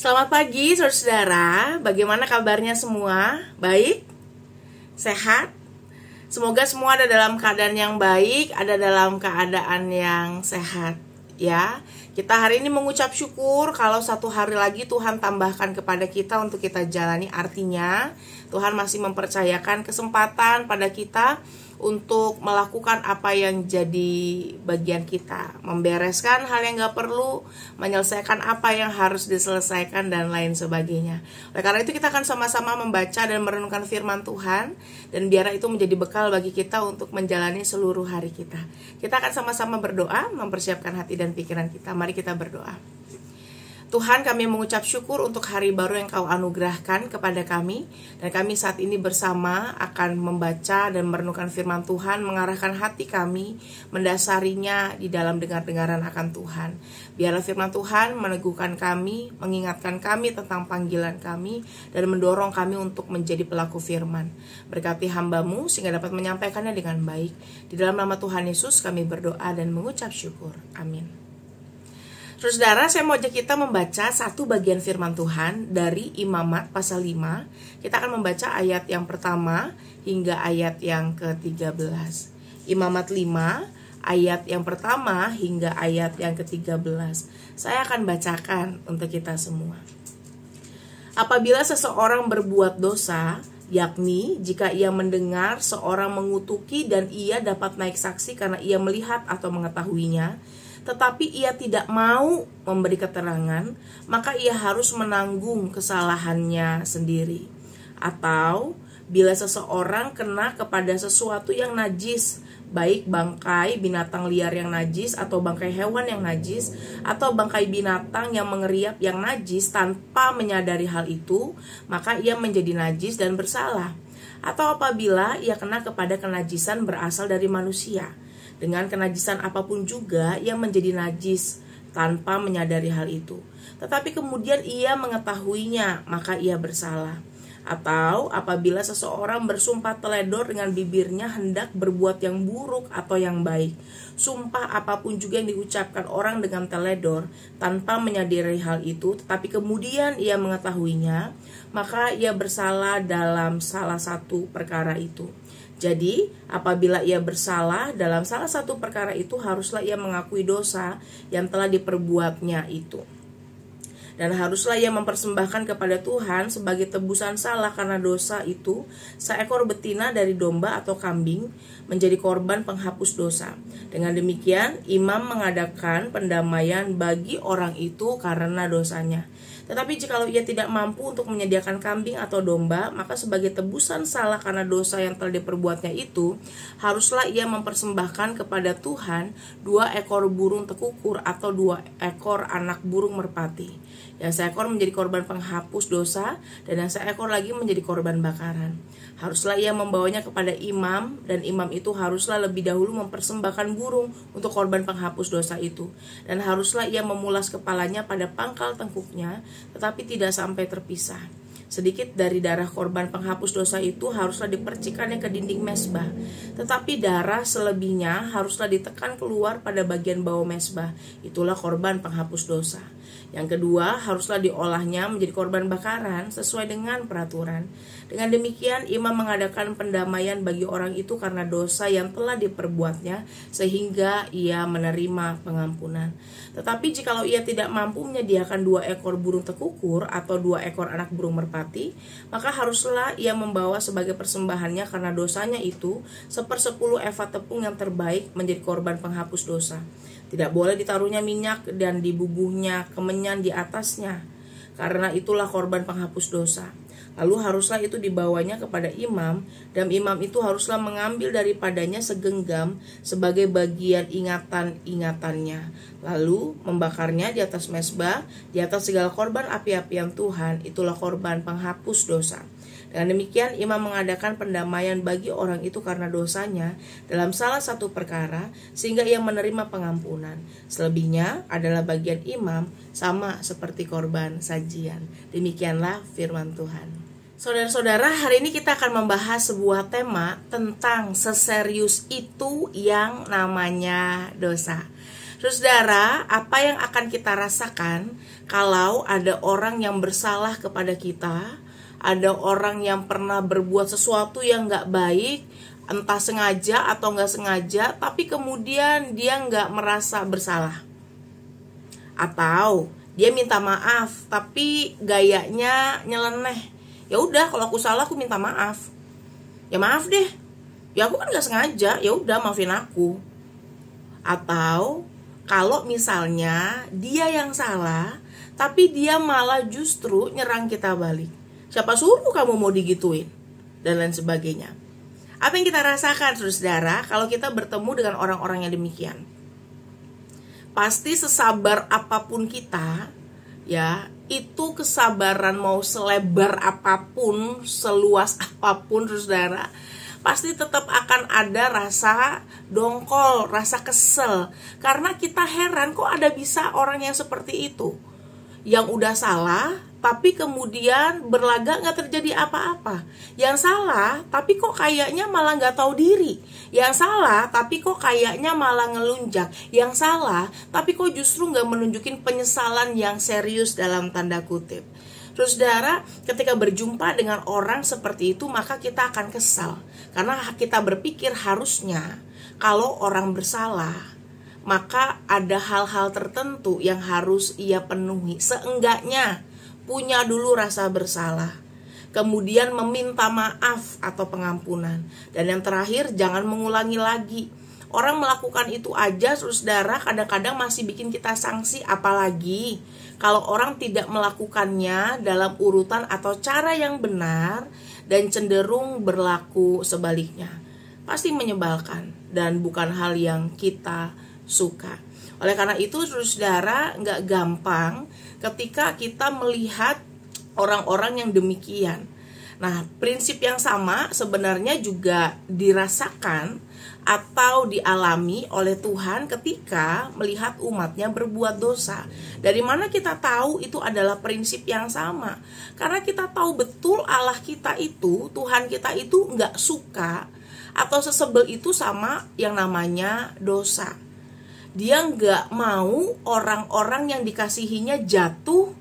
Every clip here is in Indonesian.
Selamat pagi saudara-saudara, bagaimana kabarnya semua? Baik? Sehat? Semoga semua ada dalam keadaan yang baik, ada dalam keadaan yang sehat ya. Kita hari ini mengucap syukur kalau satu hari lagi Tuhan tambahkan kepada kita untuk kita jalani. Artinya Tuhan masih mempercayakan kesempatan pada kita untuk melakukan apa yang jadi bagian kita, membereskan hal yang gak perlu, menyelesaikan apa yang harus diselesaikan, dan lain sebagainya. Oleh karena itu kita akan sama-sama membaca dan merenungkan firman Tuhan, dan biar itu menjadi bekal bagi kita untuk menjalani seluruh hari kita. Kita akan sama-sama berdoa, mempersiapkan hati dan pikiran kita. Mari kita berdoa. Tuhan, kami mengucap syukur untuk hari baru yang Kau anugerahkan kepada kami. Dan kami saat ini bersama akan membaca dan merenungkan firman Tuhan, mengarahkan hati kami, mendasarinya di dalam dengar-dengaran akan Tuhan. Biarlah firman Tuhan meneguhkan kami, mengingatkan kami tentang panggilan kami, dan mendorong kami untuk menjadi pelaku firman. Berkati hamba-Mu sehingga dapat menyampaikannya dengan baik. Di dalam nama Tuhan Yesus kami berdoa dan mengucap syukur. Amin. Saudara, saya mau ajak kita membaca satu bagian firman Tuhan dari Imamat pasal 5. Kita akan membaca ayat yang pertama hingga ayat yang ke-13. Imamat 5, ayat yang pertama hingga ayat yang ke-13. Saya akan bacakan untuk kita semua. Apabila seseorang berbuat dosa, yakni jika ia mendengar seorang mengutuki dan ia dapat naik saksi karena ia melihat atau mengetahuinya, tetapi ia tidak mau memberi keterangan, maka ia harus menanggung kesalahannya sendiri. Atau bila seseorang kena kepada sesuatu yang najis, baik bangkai binatang liar yang najis, atau bangkai hewan yang najis, atau bangkai binatang yang mengeriap yang najis tanpa menyadari hal itu, maka ia menjadi najis dan bersalah. Atau apabila ia kena kepada kenajisan berasal dari manusia, dengan kenajisan apapun juga yang menjadi najis tanpa menyadari hal itu, tetapi kemudian ia mengetahuinya, maka ia bersalah. Atau apabila seseorang bersumpah teledor dengan bibirnya hendak berbuat yang buruk atau yang baik, sumpah apapun juga yang diucapkan orang dengan teledor tanpa menyadari hal itu, tetapi kemudian ia mengetahuinya, maka ia bersalah dalam salah satu perkara itu. Jadi, apabila ia bersalah dalam salah satu perkara itu, haruslah ia mengakui dosa yang telah diperbuatnya itu. Dan haruslah ia mempersembahkan kepada Tuhan sebagai tebusan salah karena dosa itu seekor betina dari domba atau kambing menjadi korban penghapus dosa. Dengan demikian, imam mengadakan pendamaian bagi orang itu karena dosanya. Tetapi jikalau ia tidak mampu untuk menyediakan kambing atau domba, maka sebagai tebusan salah karena dosa yang telah diperbuatnya itu, haruslah ia mempersembahkan kepada Tuhan 2 ekor burung tekukur atau 2 ekor anak burung merpati. Yang seekor menjadi korban penghapus dosa, dan yang seekor lagi menjadi korban bakaran. Haruslah ia membawanya kepada imam, dan imam itu haruslah lebih dahulu mempersembahkan burung untuk korban penghapus dosa itu. Dan haruslah ia memulas kepalanya pada pangkal tengkuknya, tetapi tidak sampai terpisah. Sedikit dari darah korban penghapus dosa itu haruslah dipercikannya ke dinding mezbah, tetapi darah selebihnya haruslah ditekan keluar pada bagian bawah mezbah. Itulah korban penghapus dosa. Yang kedua, haruslah diolahnya menjadi korban bakaran sesuai dengan peraturan. Dengan demikian, imam mengadakan pendamaian bagi orang itu karena dosa yang telah diperbuatnya, sehingga ia menerima pengampunan. Tetapi jikalau ia tidak mampu menyediakan 2 ekor burung tekukur atau 2 ekor anak burung merpati, maka haruslah ia membawa sebagai persembahannya karena dosanya itu 1/10 eva tepung yang terbaik menjadi korban penghapus dosa. Tidak boleh ditaruhnya minyak dan dibubuhnya kemenyan di atasnya, karena itulah korban penghapus dosa. Lalu haruslah itu dibawanya kepada imam, dan imam itu haruslah mengambil daripadanya segenggam sebagai bagian ingatan-ingatannya, lalu membakarnya di atas mezbah, di atas segala korban api-apian Tuhan. Itulah korban penghapus dosa. Dengan demikian, imam mengadakan pendamaian bagi orang itu karena dosanya dalam salah satu perkara, sehingga ia menerima pengampunan. Selebihnya adalah bagian imam, sama seperti korban sajian. Demikianlah firman Tuhan. Saudara-saudara, hari ini kita akan membahas sebuah tema tentang seserius itu yang namanya dosa. Saudara, apa yang akan kita rasakan kalau ada orang yang bersalah kepada kita, ada orang yang pernah berbuat sesuatu yang gak baik, entah sengaja atau gak sengaja, tapi kemudian dia gak merasa bersalah. Atau dia minta maaf, tapi gayanya nyeleneh. Ya udah, kalau aku salah aku minta maaf. Ya maaf deh. Ya aku kan gak sengaja, ya udah maafin aku. Atau kalau misalnya dia yang salah, tapi dia malah justru nyerang kita balik. Siapa suruh kamu mau digituin? Dan lain sebagainya. Apa yang kita rasakan, saudara, kalau kita bertemu dengan orang-orang yang demikian? Pasti sesabar apapun kita, ya, itu kesabaran mau selebar apapun, seluas apapun, saudara, pasti tetap akan ada rasa dongkol, rasa kesel. Karena kita heran kok ada bisa orang yang seperti itu, yang udah salah tapi kemudian berlagak gak terjadi apa-apa. Yang salah tapi kok kayaknya malah gak tahu diri. Yang salah tapi kok kayaknya malah ngelunjak. Yang salah tapi kok justru gak menunjukin penyesalan yang serius dalam tanda kutip. Saudara, ketika berjumpa dengan orang seperti itu, maka kita akan kesal. Karena kita berpikir harusnya kalau orang bersalah, maka ada hal-hal tertentu yang harus ia penuhi. Seenggaknya punya dulu rasa bersalah, kemudian meminta maaf atau pengampunan, dan yang terakhir jangan mengulangi lagi. Orang melakukan itu aja, saudara, kadang-kadang masih bikin kita sanksi, apalagi kalau orang tidak melakukannya dalam urutan atau cara yang benar dan cenderung berlaku sebaliknya. Pasti menyebalkan dan bukan hal yang kita suka. Oleh karena itu, saudara, gak gampang ketika kita melihat orang-orang yang demikian. Nah, prinsip yang sama sebenarnya juga dirasakan atau dialami oleh Tuhan ketika melihat umatnya berbuat dosa. Dari mana kita tahu itu adalah prinsip yang sama? Karena kita tahu betul Allah kita itu, Tuhan kita itu gak suka atau sesebel itu sama yang namanya dosa. Dia gak mau orang-orang yang dikasihinya jatuh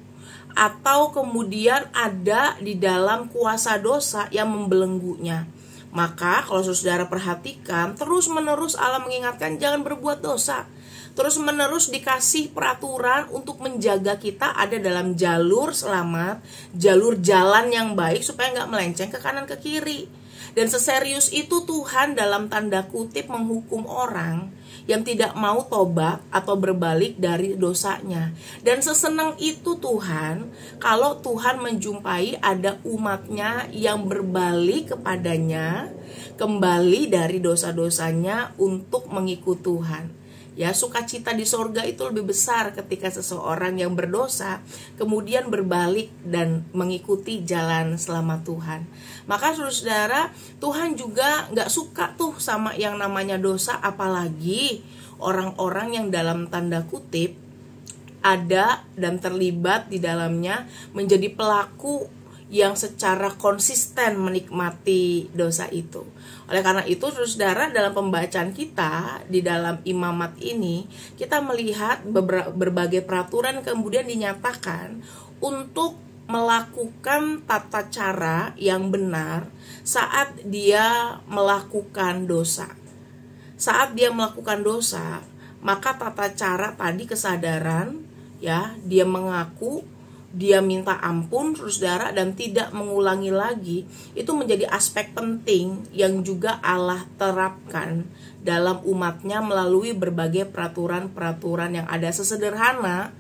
atau kemudian ada di dalam kuasa dosa yang membelenggunya. Maka kalau saudara perhatikan, terus menerus Allah mengingatkan jangan berbuat dosa. Terus menerus dikasih peraturan untuk menjaga kita ada dalam jalur selamat, jalur jalan yang baik supaya gak melenceng ke kanan ke kiri. Dan seserius itu Tuhan dalam tanda kutip menghukum orang yang tidak mau tobat atau berbalik dari dosanya. Dan sesenang itu Tuhan kalau Tuhan menjumpai ada umatnya yang berbalik kepadanya, kembali dari dosa-dosanya untuk mengikut Tuhan. Ya, sukacita di sorga itu lebih besar ketika seseorang yang berdosa kemudian berbalik dan mengikuti jalan selamat Tuhan. Maka saudara, Tuhan juga gak suka tuh sama yang namanya dosa, apalagi orang-orang yang dalam tanda kutip ada dan terlibat di dalamnya menjadi pelaku yang secara konsisten menikmati dosa itu. Oleh karena itu, saudara, dalam pembacaan kita di dalam imamat ini, kita melihat berbagai peraturan kemudian dinyatakan untuk melakukan tata cara yang benar saat dia melakukan dosa. Saat dia melakukan dosa, maka tata cara tadi kesadaran, ya, dia mengaku, dia minta ampun, saudara, dan tidak mengulangi lagi. Itu menjadi aspek penting yang juga Allah terapkan dalam umatnya melalui berbagai peraturan-peraturan yang ada. Sesederhana,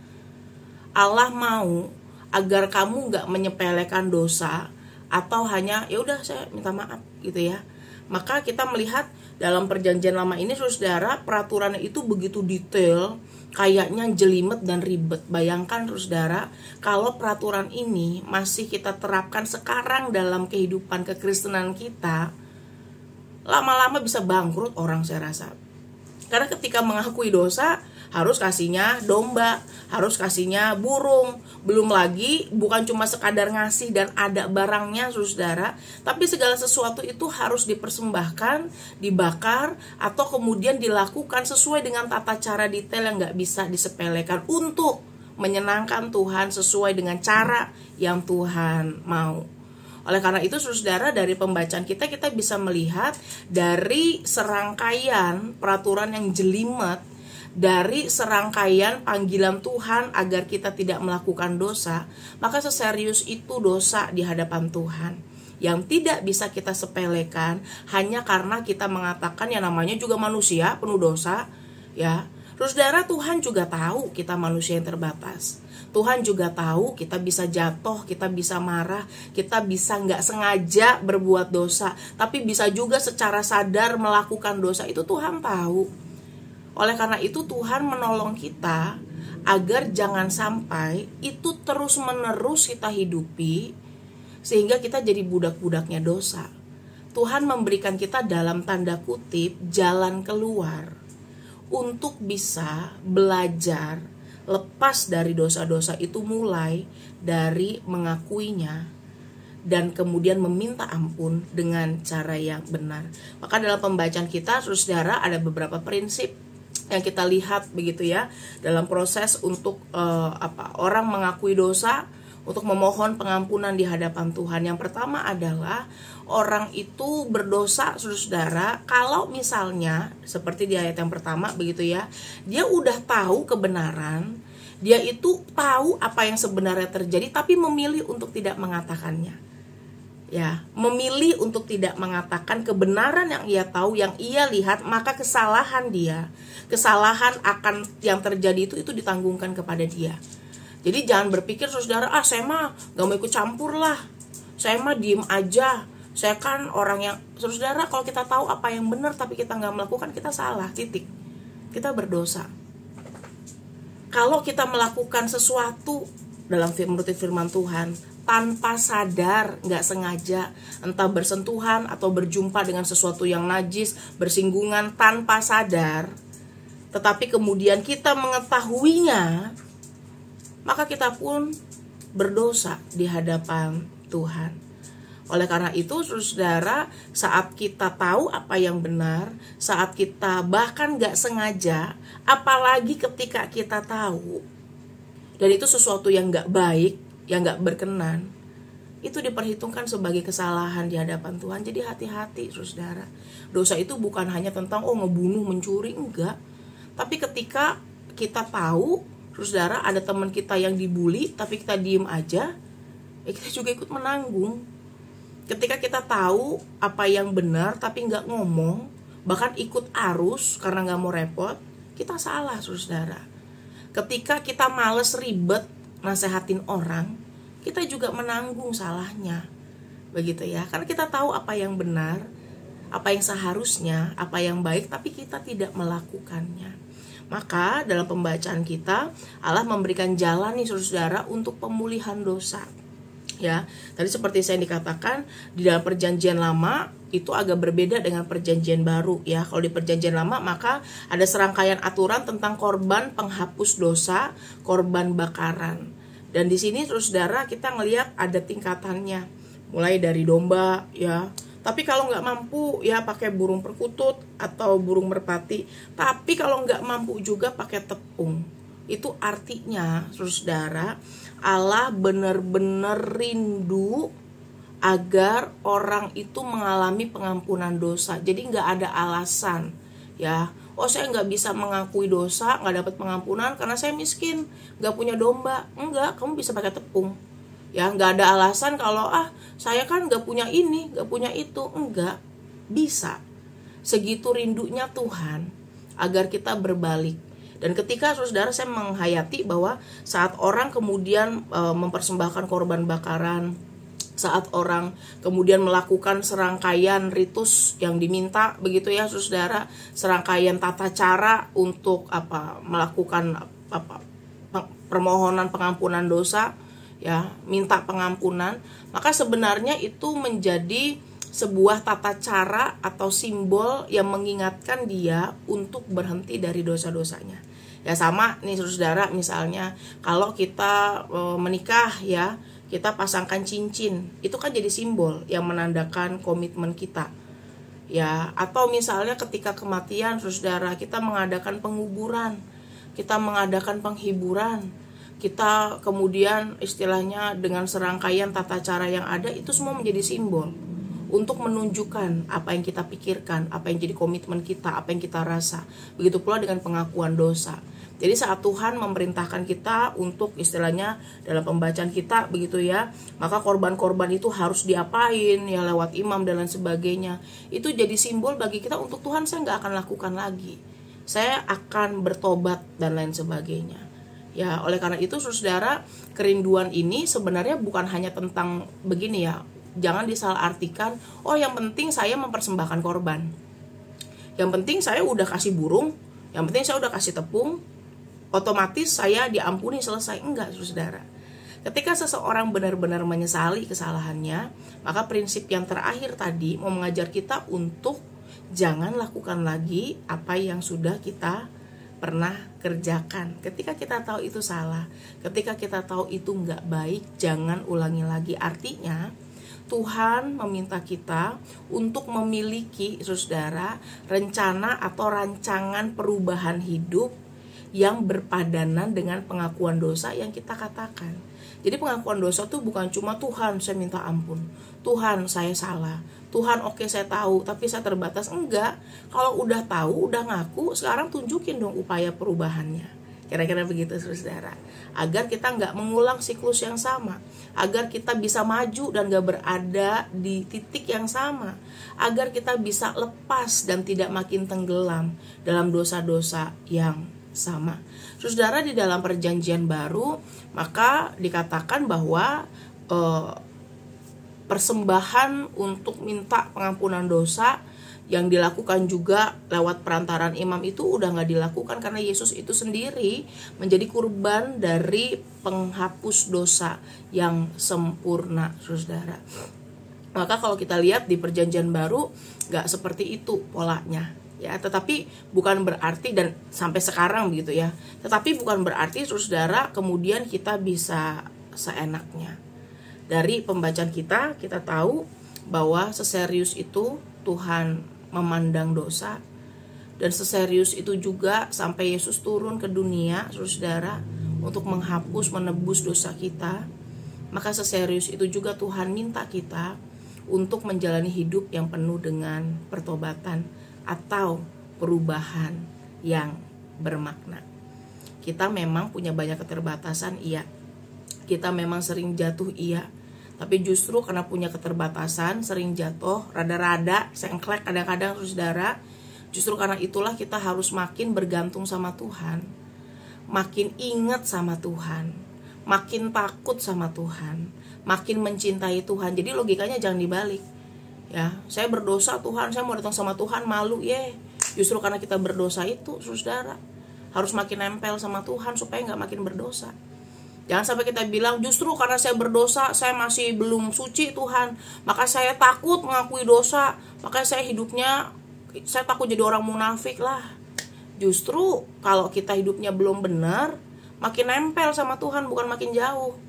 Allah mau agar kamu gak menyepelekan dosa atau hanya ya udah saya minta maaf gitu ya. Maka kita melihat dalam perjanjian lama ini, saudara, peraturannya itu begitu detail, kayaknya jelimet dan ribet. Bayangkan, saudara, kalau peraturan ini masih kita terapkan sekarang dalam kehidupan kekristenan kita, lama-lama bisa bangkrut orang, saya rasa. Karena ketika mengakui dosa, harus kasihnya domba, harus kasihnya burung. Belum lagi bukan cuma sekadar ngasih dan ada barangnya saudara, tapi segala sesuatu itu harus dipersembahkan, dibakar, atau kemudian dilakukan sesuai dengan tata cara detail yang gak bisa disepelekan untuk menyenangkan Tuhan sesuai dengan cara yang Tuhan mau. Oleh karena itu saudara, dari pembacaan kita bisa melihat dari serangkaian peraturan yang jelimet, dari serangkaian panggilan Tuhan agar kita tidak melakukan dosa, maka seserius itu dosa di hadapan Tuhan yang tidak bisa kita sepelekan hanya karena kita mengatakan yang namanya juga manusia penuh dosa, ya. Saudara, Tuhan juga tahu kita manusia yang terbatas. Tuhan juga tahu kita bisa jatuh, kita bisa marah, kita bisa nggak sengaja berbuat dosa, tapi bisa juga secara sadar melakukan dosa. Itu Tuhan tahu. Oleh karena itu Tuhan menolong kita agar jangan sampai itu terus-menerus kita hidupi sehingga kita jadi budak-budaknya dosa. Tuhan memberikan kita dalam tanda kutip jalan keluar untuk bisa belajar lepas dari dosa-dosa itu, mulai dari mengakuinya dan kemudian meminta ampun dengan cara yang benar. Maka dalam pembacaan kita saudara ada beberapa prinsip yang kita lihat begitu ya dalam proses untuk orang mengakui dosa, untuk memohon pengampunan di hadapan Tuhan. Yang pertama adalah orang itu berdosa saudara kalau misalnya seperti di ayat yang pertama begitu ya, dia udah tahu kebenaran, dia itu tahu apa yang sebenarnya terjadi tapi memilih untuk tidak mengatakannya. Ya, memilih untuk tidak mengatakan kebenaran yang ia tahu, yang ia lihat, maka kesalahan akan yang terjadi itu ditanggungkan kepada dia. Jadi jangan berpikir saudara, saya mah gak mau ikut campur lah, saya mah diem aja, saya kan orang yang, saudara, kalau kita tahu apa yang benar tapi kita gak melakukan, kita salah, titik. Kita berdosa. Kalau kita melakukan sesuatu dalam menurut firman Tuhan tanpa sadar, nggak sengaja, entah bersentuhan atau berjumpa dengan sesuatu yang najis, bersinggungan tanpa sadar, tetapi kemudian kita mengetahuinya, maka kita pun berdosa di hadapan Tuhan. Oleh karena itu saudara, saat kita tahu apa yang benar, saat kita bahkan nggak sengaja, apalagi ketika kita tahu dan itu sesuatu yang nggak baik, yang gak berkenan, itu diperhitungkan sebagai kesalahan di hadapan Tuhan. Jadi hati-hati saudara. Dosa itu bukan hanya tentang ngebunuh, mencuri, enggak. Tapi ketika kita tahu saudara ada teman kita yang dibully tapi kita diem aja, kita juga ikut menanggung. Ketika kita tahu apa yang benar tapi gak ngomong, bahkan ikut arus karena gak mau repot, kita salah saudara. Ketika kita males ribet nasehatin orang, kita juga menanggung salahnya. Begitu ya. Karena kita tahu apa yang benar, apa yang seharusnya, apa yang baik, tapi kita tidak melakukannya. Maka dalam pembacaan kita, Allah memberikan jalan nih saudara untuk pemulihan dosa. Ya, tadi seperti saya dikatakan di dalam perjanjian lama itu agak berbeda dengan perjanjian baru ya. Kalau di perjanjian lama maka ada serangkaian aturan tentang korban penghapus dosa, korban bakaran. Dan di sini saudara kita ngelihat ada tingkatannya, mulai dari domba ya. Tapi kalau nggak mampu ya pakai burung perkutut atau burung merpati. Tapi kalau nggak mampu juga pakai tepung. Itu artinya saudara, Allah benar-benar rindu agar orang itu mengalami pengampunan dosa. Jadi nggak ada alasan ya. Saya nggak bisa mengakui dosa, nggak dapat pengampunan karena saya miskin, nggak punya domba. Enggak, kamu bisa pakai tepung. Ya, nggak ada alasan kalau saya kan nggak punya ini, nggak punya itu. Enggak, bisa. Segitu rindunya Tuhan agar kita berbalik. Dan ketika saudara saya menghayati bahwa saat orang kemudian mempersembahkan korban bakaran, saat orang kemudian melakukan serangkaian ritus yang diminta begitu ya saudara, serangkaian tata cara untuk melakukan permohonan pengampunan dosa ya, minta pengampunan, maka sebenarnya itu menjadi sebuah tata cara atau simbol yang mengingatkan dia untuk berhenti dari dosa-dosanya. Ya sama nih saudara, misalnya kalau kita menikah ya, kita pasangkan cincin, itu kan jadi simbol yang menandakan komitmen kita. Ya, atau misalnya ketika kematian saudara, kita mengadakan penguburan, kita mengadakan penghiburan, kita kemudian istilahnya dengan serangkaian tata cara yang ada, itu semua menjadi simbol untuk menunjukkan apa yang kita pikirkan, apa yang jadi komitmen kita, apa yang kita rasa. Begitu pula dengan pengakuan dosa. Jadi saat Tuhan memerintahkan kita untuk istilahnya dalam pembacaan kita begitu ya, maka korban-korban itu harus diapain ya, lewat imam dan lain sebagainya. Itu jadi simbol bagi kita untuk Tuhan, saya nggak akan lakukan lagi, saya akan bertobat dan lain sebagainya. Ya, oleh karena itu saudara, kerinduan ini sebenarnya bukan hanya tentang begini ya. Jangan disalahartikan, oh yang penting saya mempersembahkan korban, yang penting saya udah kasih burung, yang penting saya udah kasih tepung, otomatis saya diampuni, selesai. Enggak saudara. Ketika seseorang benar-benar menyesali kesalahannya, maka prinsip yang terakhir tadi mau mengajar kita untuk jangan lakukan lagi apa yang sudah kita pernah kerjakan. Ketika kita tahu itu salah, ketika kita tahu itu enggak baik, jangan ulangi lagi. Artinya Tuhan meminta kita untuk memiliki saudara rencana atau rancangan perubahan hidup yang berpadanan dengan pengakuan dosa yang kita katakan. Jadi pengakuan dosa itu bukan cuma Tuhan saya minta ampun, Tuhan saya salah, Tuhan oke saya tahu tapi saya terbatas. Enggak, kalau udah tahu, udah ngaku, sekarang tunjukin dong upaya perubahannya. Kira-kira begitu saudara, agar kita nggak mengulang siklus yang sama, agar kita bisa maju dan nggak berada di titik yang sama, agar kita bisa lepas dan tidak makin tenggelam dalam dosa-dosa yang sama. Saudara, di dalam perjanjian baru maka dikatakan bahwa persembahan untuk minta pengampunan dosa yang dilakukan juga lewat perantaran imam itu udah gak dilakukan, karena Yesus itu sendiri menjadi kurban dari penghapus dosa yang sempurna saudara. Maka kalau kita lihat di perjanjian baru gak seperti itu polanya ya, tetapi bukan berarti, dan sampai sekarang begitu ya, tetapi bukan berarti saudara kemudian kita bisa seenaknya. Dari pembacaan kita tahu bahwa seserius itu Tuhan memandang dosa, dan seserius itu juga sampai Yesus turun ke dunia saudara untuk menghapus, menebus dosa kita. Maka seserius itu juga Tuhan minta kita untuk menjalani hidup yang penuh dengan pertobatan atau perubahan yang bermakna. Kita memang punya banyak keterbatasan, iya. Kita memang sering jatuh, iya. Tapi justru karena punya keterbatasan, sering jatuh, rada-rada, sengklek kadang-kadang saudara, justru karena itulah kita harus makin bergantung sama Tuhan, makin ingat sama Tuhan, makin takut sama Tuhan, makin mencintai Tuhan. Jadi logikanya jangan dibalik. Ya, saya berdosa Tuhan, saya mau datang sama Tuhan malu, Justru karena kita berdosa itu saudara, harus makin nempel sama Tuhan supaya gak makin berdosa. Jangan sampai kita bilang justru karena saya berdosa, saya masih belum suci Tuhan, maka saya takut mengakui dosa, maka saya takut jadi orang munafik lah. Justru kalau kita hidupnya belum benar, makin nempel sama Tuhan, bukan makin jauh.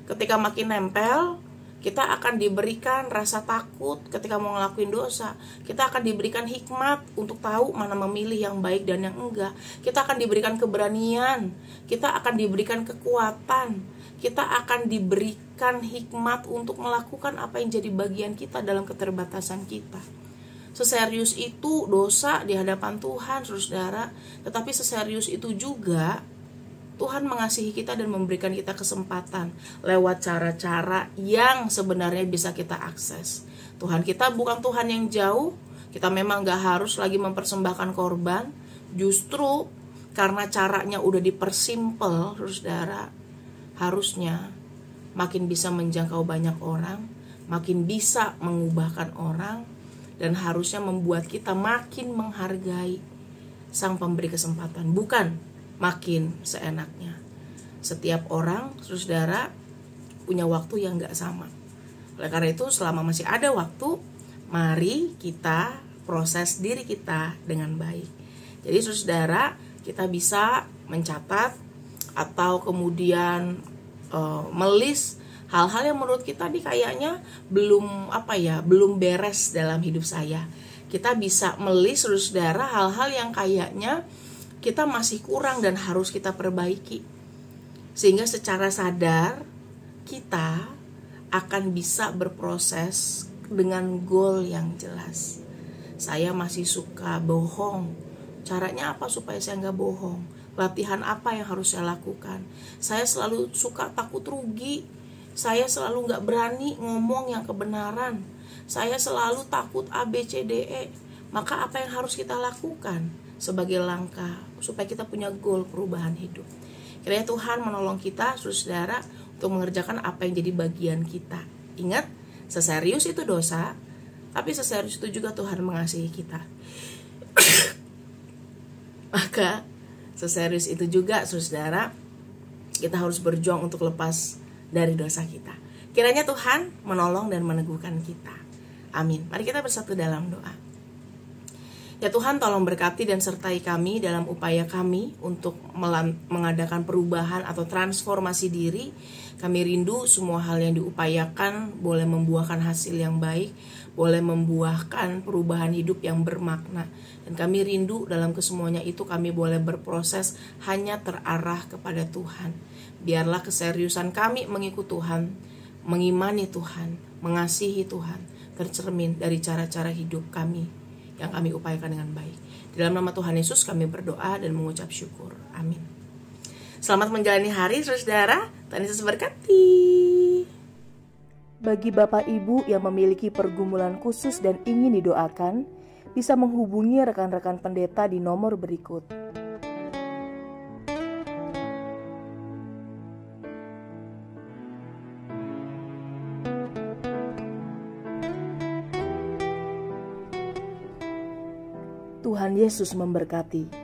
Ketika makin nempel, kita akan diberikan rasa takut ketika mau ngelakuin dosa. Kita akan diberikan hikmat untuk tahu mana memilih yang baik dan yang enggak. Kita akan diberikan keberanian, kita akan diberikan kekuatan, kita akan diberikan hikmat untuk melakukan apa yang jadi bagian kita dalam keterbatasan kita. Seserius itu dosa di hadapan Tuhan saudara, tetapi seserius itu juga Tuhan mengasihi kita dan memberikan kita kesempatan lewat cara-cara yang sebenarnya bisa kita akses. Tuhan kita bukan Tuhan yang jauh, kita memang gak harus lagi mempersembahkan korban. Justru karena caranya udah dipersimpel saudara, harusnya makin bisa menjangkau banyak orang, makin bisa mengubahkan orang, dan harusnya membuat kita makin menghargai Sang Pemberi kesempatan, bukan makin seenaknya. Setiap orang saudara punya waktu yang gak sama. Oleh karena itu selama masih ada waktu, mari kita proses diri kita dengan baik. Jadi saudara, kita bisa mencatat atau kemudian melis hal-hal yang menurut kita nih kayaknya belum beres dalam hidup saya. Kita bisa melis, saudara, hal-hal yang kayaknya kita masih kurang dan harus kita perbaiki. Sehingga secara sadar kita akan bisa berproses dengan goal yang jelas. Saya masih suka bohong. Caranya apa supaya saya nggak bohong? Latihan apa yang harus saya lakukan? Saya selalu suka takut rugi. Saya selalu nggak berani ngomong yang kebenaran. Saya selalu takut A, B, C, D, E. Maka apa yang harus kita lakukan sebagai langkah supaya kita punya goal perubahan hidup? Kiranya Tuhan menolong kita, saudara, untuk mengerjakan apa yang jadi bagian kita. Ingat, seserius itu dosa, tapi seserius itu juga Tuhan mengasihi kita. Maka seserius itu juga, saudara, kita harus berjuang untuk lepas dari dosa kita. Kiranya Tuhan menolong dan meneguhkan kita. Amin. Mari kita bersatu dalam doa. Ya Tuhan, tolong berkati dan sertai kami dalam upaya kami untuk mengadakan perubahan atau transformasi diri. Kami rindu semua hal yang diupayakan boleh membuahkan hasil yang baik, boleh membuahkan perubahan hidup yang bermakna. Dan kami rindu dalam kesemuanya itu kami boleh berproses hanya terarah kepada Tuhan. Biarlah keseriusan kami mengikut Tuhan, mengimani Tuhan, mengasihi Tuhan, tercermin dari cara-cara hidup kami yang kami upayakan dengan baik. Di dalam nama Tuhan Yesus kami berdoa dan mengucap syukur. Amin. Selamat menjalani hari, saudara. Tuhan Yesus berkati. Bagi Bapak Ibu yang memiliki pergumulan khusus dan ingin didoakan, bisa menghubungi rekan-rekan pendeta di nomor berikut. Tuhan Yesus memberkati.